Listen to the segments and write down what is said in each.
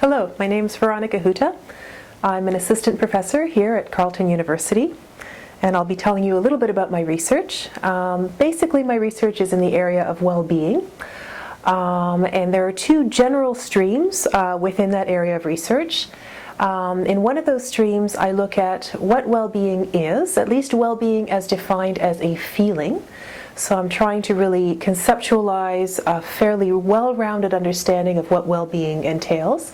Hello, my name is Veronika Huta. I'm an assistant professor here at Carleton University, and I'll be telling you a little bit about my research. Basically, my research is in the area of well-being, and there are two general streams within that area of research. In one of those streams, I look at what well-being is, at least well-being as defined as a feeling. So I'm trying to really conceptualize a fairly well-rounded understanding of what well-being entails.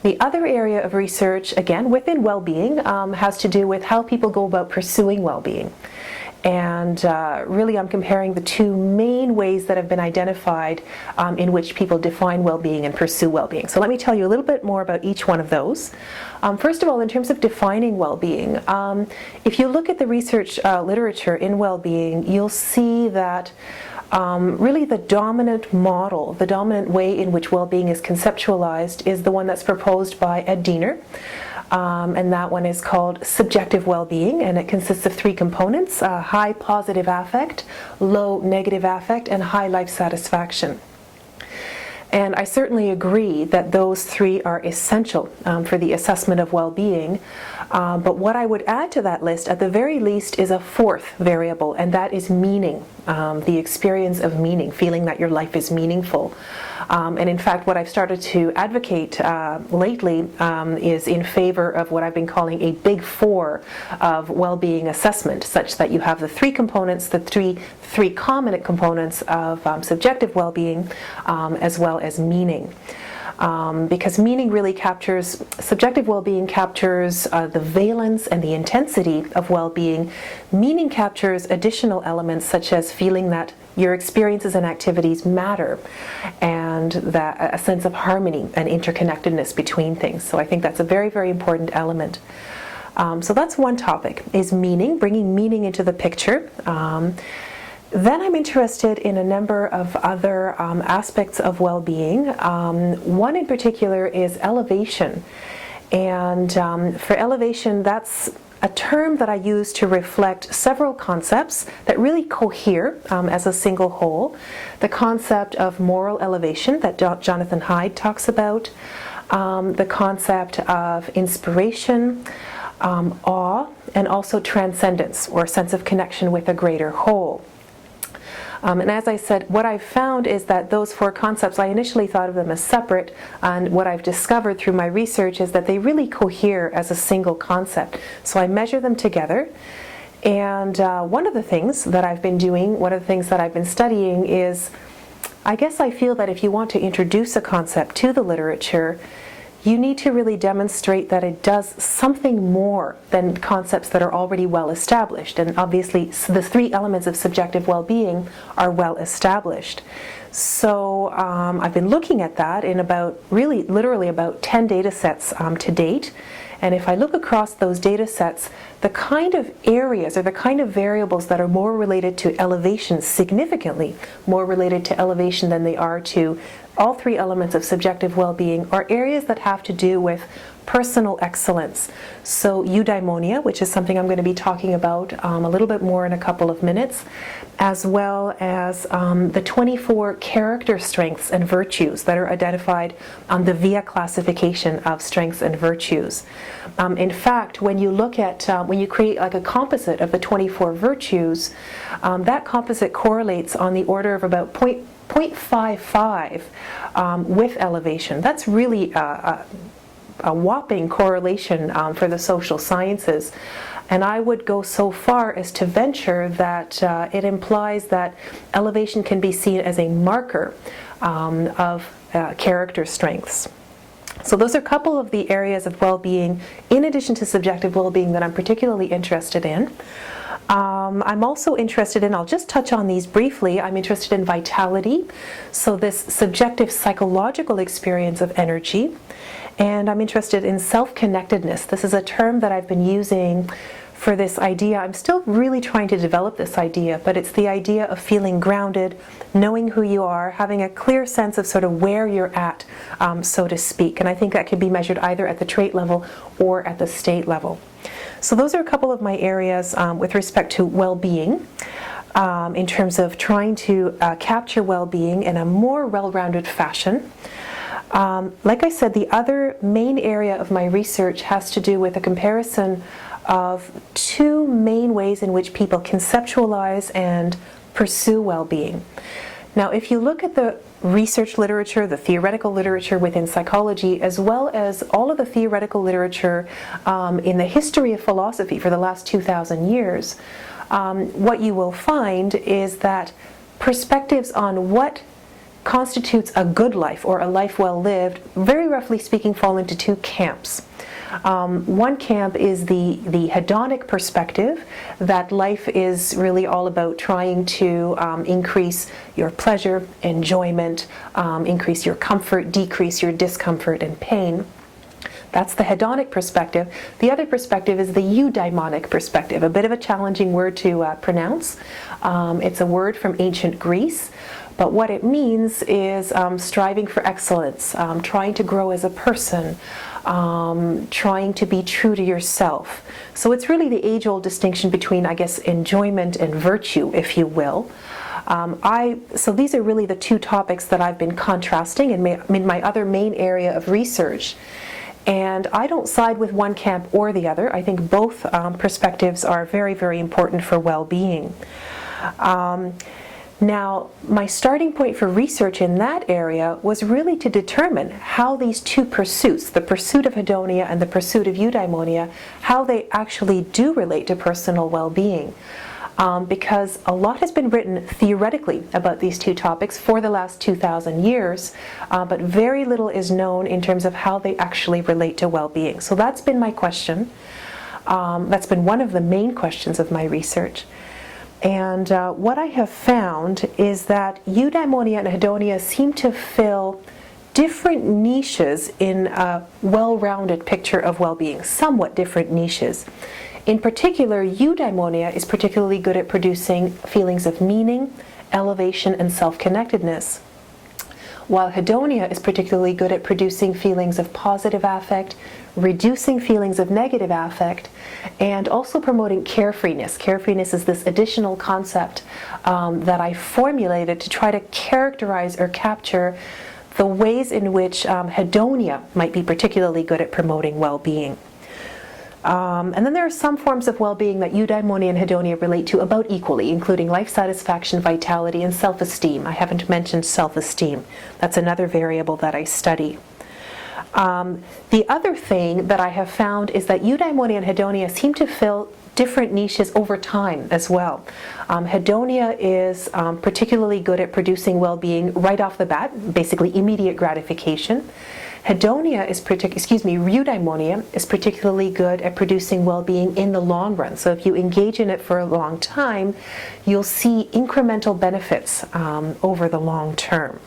The other area of research, again, within well-being, has to do with how people go about pursuing well-being. And really I'm comparing the two main ways that have been identified in which people define well-being and pursue well-being. So let me tell you a little bit more about each one of those. First of all, in terms of defining well-being, if you look at the research literature in well-being, you'll see that really the dominant model, the dominant way in which well-being is conceptualized is the one that's proposed by Ed Diener. And that one is called subjective well-being, and it consists of three components: high positive affect, low negative affect, and high life satisfaction. And I certainly agree that those three are essential for the assessment of well-being. But what I would add to that list, at the very least, is a fourth variable, and that is meaning, the experience of meaning, feeling that your life is meaningful. And in fact, what I've started to advocate lately is in favor of what I've been calling a big four of well-being assessment, such that you have the three components, the three common components of subjective well-being, as well as meaning. Because meaning really captures, subjective well-being captures the valence and the intensity of well-being. Meaning captures additional elements such as feeling that your experiences and activities matter, and that a sense of harmony and interconnectedness between things. So I think that's a very, very important element. So that's one topic, is meaning, bringing meaning into the picture. Then I'm interested in a number of other aspects of well-being. One in particular is elevation. And for elevation, that's a term that I use to reflect several concepts that really cohere as a single whole. The concept of moral elevation that Jonathan Haidt talks about, the concept of inspiration, awe, and also transcendence, or a sense of connection with a greater whole. And as I said, what I've found is that those four concepts, I initially thought of them as separate, and what I've discovered through my research is that they really cohere as a single concept. So I measure them together, and one of the things that I've been doing, one of the things that I've been studying is, I guess I feel that if you want to introduce a concept to the literature, you need to really demonstrate that it does something more than concepts that are already well established. And obviously, the three elements of subjective well-being are well established. So I've been looking at that in literally about 10 data sets to date. And if I look across those data sets, the kind of areas or the kind of variables that are more related to elevation, significantly more related to elevation than they are to all three elements of subjective well-being, are areas that have to do with personal excellence. So eudaimonia, which is something I'm going to be talking about a little bit more in a couple of minutes, as well as the 24 character strengths and virtues that are identified on the VIA classification of strengths and virtues. In fact, when you look at, when you create like a composite of the 24 virtues, that composite correlates on the order of about 0.55 with elevation. That's really a whopping correlation for the social sciences. And I would go so far as to venture that it implies that elevation can be seen as a marker of character strengths. So those are a couple of the areas of well-being, in addition to subjective well-being, that I'm particularly interested in. I'm also interested in, I'll just touch on these briefly, I'm interested in vitality, so this subjective psychological experience of energy, and I'm interested in self-connectedness. This is a term that I've been using for this idea. I'm still really trying to develop this idea, but it's the idea of feeling grounded, knowing who you are, having a clear sense of sort of where you're at, so to speak. And I think that can be measured either at the trait level or at the state level. So those are a couple of my areas with respect to well-being. In terms of trying to capture well-being in a more well-rounded fashion. Like I said, the other main area of my research has to do with a comparison of two main ways in which people conceptualize and pursue well-being. Now, if you look at the research literature, the theoretical literature within psychology, as well as all of the theoretical literature in the history of philosophy for the last 2,000 years, what you will find is that perspectives on what constitutes a good life or a life well lived, very roughly speaking, fall into two camps. One camp is the hedonic perspective, that life is really all about trying to increase your pleasure, enjoyment, increase your comfort, decrease your discomfort and pain. That's the hedonic perspective. The other perspective is the eudaimonic perspective, a bit of a challenging word to pronounce. It's a word from ancient Greece, but what it means is striving for excellence, trying to grow as a person, trying to be true to yourself. So it's really the age-old distinction between, I guess, enjoyment and virtue, if you will. So these are really the two topics that I've been contrasting in my other main area of research. And I don't side with one camp or the other. I think both perspectives are very, very important for well-being. Now, my starting point for research in that area was really to determine how these two pursuits, the pursuit of hedonia and the pursuit of eudaimonia, how they actually do relate to personal well-being. Because a lot has been written theoretically about these two topics for the last 2,000 years, but very little is known in terms of how they actually relate to well-being. So that's been my question. That's been one of the main questions of my research. And what I have found is that eudaimonia and hedonia seem to fill different niches in a well-rounded picture of well-being, somewhat different niches. In particular, eudaimonia is particularly good at producing feelings of meaning, elevation, and self-connectedness, while hedonia is particularly good at producing feelings of positive affect, reducing feelings of negative affect, and also promoting carefreeness. Carefreeness is this additional concept that I formulated to try to characterize or capture the ways in which hedonia might be particularly good at promoting well-being. And then there are some forms of well-being that eudaimonia and hedonia relate to about equally, including life satisfaction, vitality, and self-esteem. I haven't mentioned self-esteem. That's another variable that I study. The other thing that I have found is that eudaimonia and hedonia seem to fill different niches over time as well. Hedonia is particularly good at producing well-being right off the bat, basically immediate gratification. Eudaimonia is particularly good at producing well-being in the long run. So if you engage in it for a long time, you'll see incremental benefits over the long term.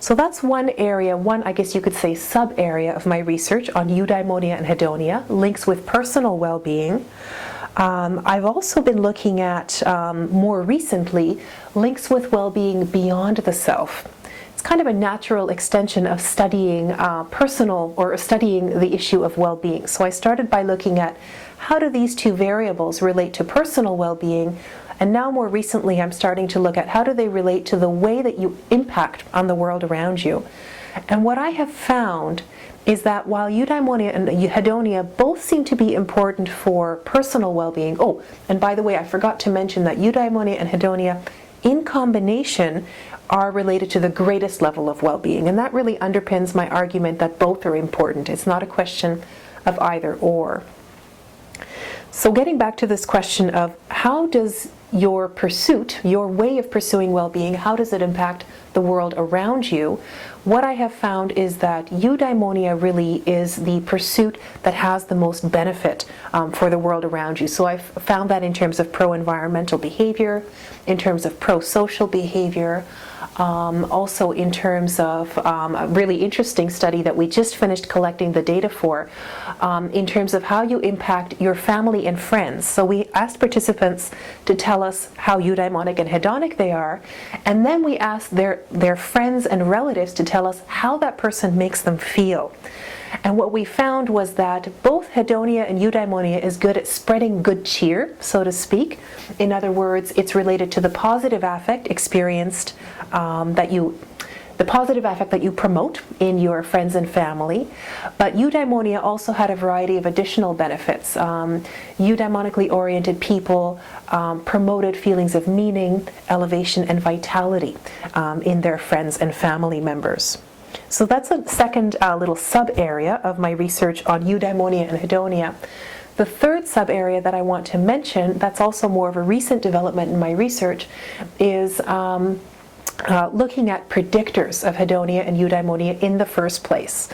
So that's one area, I guess you could say sub-area of my research on eudaimonia and hedonia, links with personal well-being. I've also been looking at, more recently, links with well-being beyond the self. It's kind of a natural extension of studying studying the issue of well-being. So I started by looking at how do these two variables relate to personal well-being, and now more recently I'm starting to look at how do they relate to the way that you impact on the world around you. And what I have found is that while eudaimonia and hedonia both seem to be important for personal well-being, oh, and by the way, I forgot to mention that eudaimonia and hedonia in combination are related to the greatest level of well-being, and that really underpins my argument that both are important. It's not a question of either or. So getting back to this question of how does your pursuit, your way of pursuing well-being, how does it impact the world around you? What I have found is that eudaimonia really is the pursuit that has the most benefit for the world around you. So I've found that in terms of pro-environmental behavior, in terms of pro-social behavior, also in terms of a really interesting study that we just finished collecting the data for, in terms of how you impact your family and friends. So we asked participants to tell us how eudaimonic and hedonic they are, and then we asked their friends and relatives to tell us how that person makes them feel. And what we found was that both hedonia and eudaimonia is good at spreading good cheer, so to speak. In other words, it's related to the positive affect experienced that the positive affect that you promote in your friends and family. But eudaimonia also had a variety of additional benefits. Eudaimonically oriented people promoted feelings of meaning, elevation, and vitality in their friends and family members. So that's a second little sub-area of my research on eudaimonia and hedonia. The third sub-area that I want to mention, that's also more of a recent development in my research, is looking at predictors of hedonia and eudaimonia in the first place.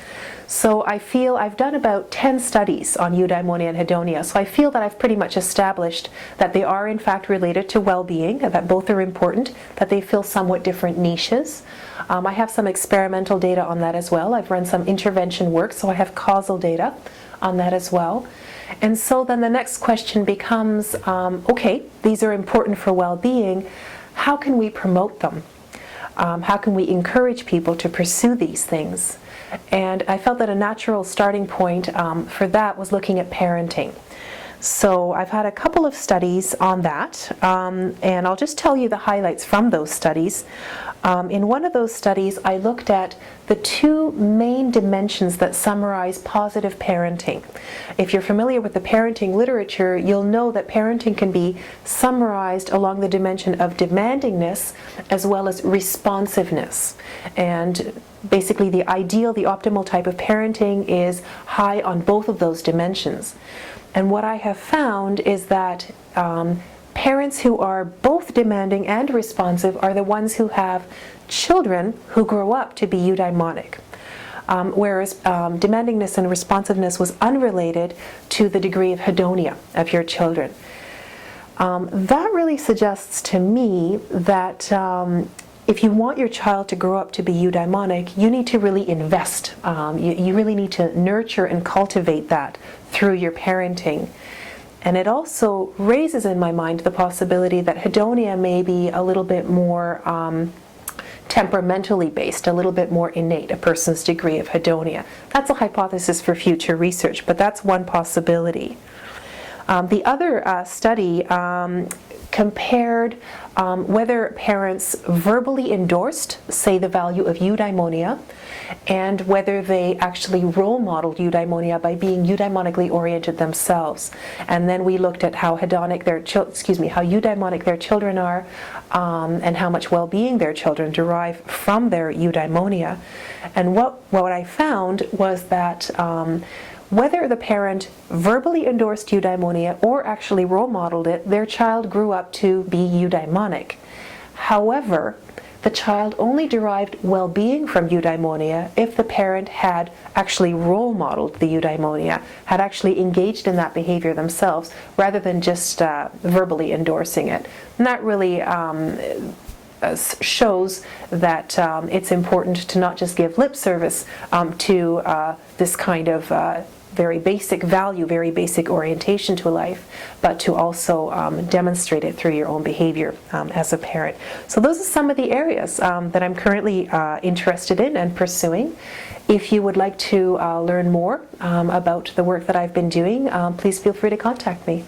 So I feel I've done about 10 studies on eudaimonia and hedonia, so I feel that I've pretty much established that they are in fact related to well-being, that both are important, that they fill somewhat different niches. I have some experimental data on that as well. I've run some intervention work, so I have causal data on that as well. And so then the next question becomes, okay, these are important for well-being, how can we promote them? How can we encourage people to pursue these things? And I felt that a natural starting point for that was looking at parenting. So I've had a couple of studies on that, and I'll just tell you the highlights from those studies. In one of those studies, I looked at the two main dimensions that summarize positive parenting. If you're familiar with the parenting literature, you'll know that parenting can be summarized along the dimension of demandingness as well as responsiveness. And basically the ideal, the optimal type of parenting is high on both of those dimensions. And what I have found is that parents who are both demanding and responsive are the ones who have children who grow up to be eudaimonic. Whereas demandingness and responsiveness was unrelated to the degree of hedonia of your children. That really suggests to me that if you want your child to grow up to be eudaimonic, you need to really invest. You really need to nurture and cultivate that through your parenting. And it also raises in my mind the possibility that hedonia may be a little bit more temperamentally based, a little bit more innate, a person's degree of hedonia. That's a hypothesis for future research, but that's one possibility. The other study compared whether parents verbally endorsed, say, the value of eudaimonia, and whether they actually role modeled eudaimonia by being eudaimonically oriented themselves. And then we looked at how hedonic their how eudaimonic their children are, and how much well-being their children derive from their eudaimonia. And what I found was that whether the parent verbally endorsed eudaimonia or actually role modeled it, their child grew up to be eudaimonic. However, the child only derived well-being from eudaimonia if the parent had actually role modeled the eudaimonia, had actually engaged in that behavior themselves, rather than just verbally endorsing it. And that really shows that it's important to not just give lip service to this kind of very basic value, very basic orientation to life, but to also demonstrate it through your own behavior as a parent. So those are some of the areas that I'm currently interested in and pursuing. If you would like to learn more about the work that I've been doing, please feel free to contact me.